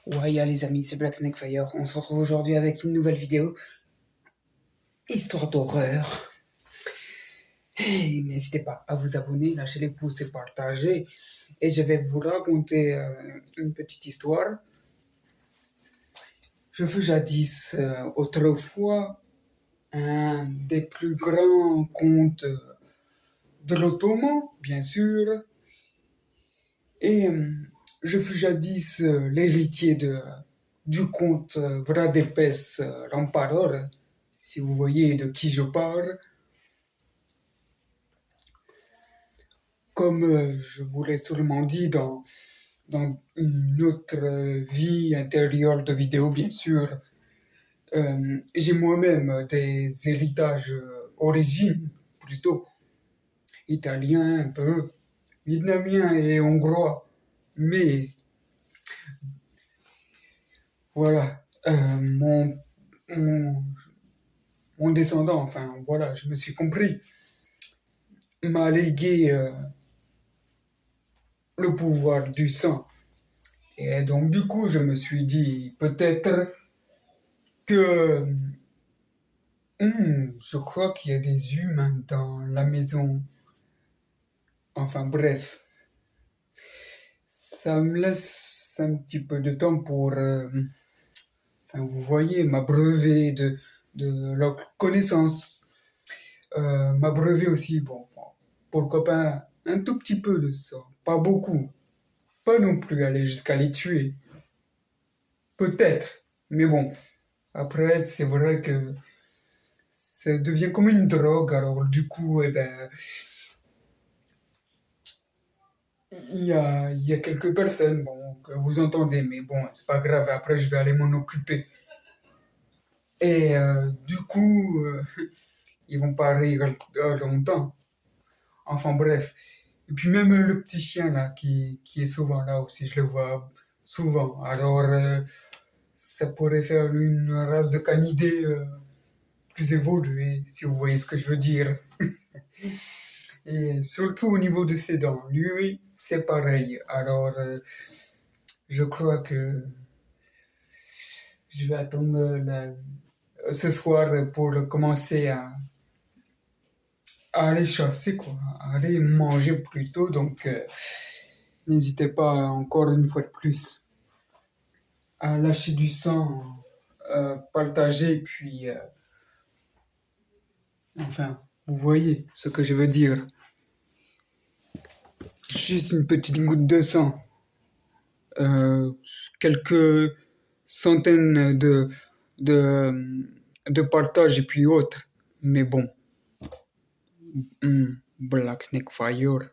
Ouais, les amis, c'est Black Snake Fire. On se retrouve aujourd'hui avec une nouvelle vidéo. Histoire d'horreur. Et n'hésitez pas à vous abonner, lâcher les pouces et partager. Et je vais vous raconter une petite histoire. Je fus jadis, autrefois, un des plus grands contes de l'Ottoman, bien sûr. Et je fus jadis l'héritier du comte Vradépès l'Empereur, si vous voyez de qui je parle. Comme je vous l'ai sûrement dit dans une autre vie intérieure de vidéo, bien sûr, j'ai moi-même des héritages origines, plutôt italiens, un peu, vietnamiens et hongrois. Mais voilà, mon descendant, enfin voilà, je me suis compris, m'a légué le pouvoir du sang. Et donc du coup, je me suis dit peut-être que je crois qu'il y a des humains dans la maison. Enfin bref, ça me laisse un petit peu de temps pour, enfin vous voyez, m'abreuver de leur connaissance, m'abreuver aussi, bon, pourquoi pas un tout petit peu de ça, pas beaucoup, pas non plus aller jusqu'à les tuer, peut-être, mais bon, après c'est vrai que ça devient comme une drogue, alors du coup, eh ben, il y a quelques personnes, bon, que vous entendez, mais bon, c'est pas grave, après je vais aller m'en occuper. Et du coup, ils vont pas rire longtemps. Enfin bref. Et puis même le petit chien là, qui est souvent là aussi, je le vois souvent. Alors, ça pourrait faire une race de canidés plus évoluée, si vous voyez ce que je veux dire. Et surtout au niveau de ses dents. Lui, c'est pareil. Alors, je crois que je vais attendre ce soir pour commencer à aller chasser, quoi, à aller manger plutôt. Donc, n'hésitez pas encore une fois de plus à lâcher du sang, partager, puis, enfin, vous voyez ce que je veux dire. Juste une petite goutte de sang, euh, quelques centaines de, de partages et puis autres. Mais bon, Black Snake Fire.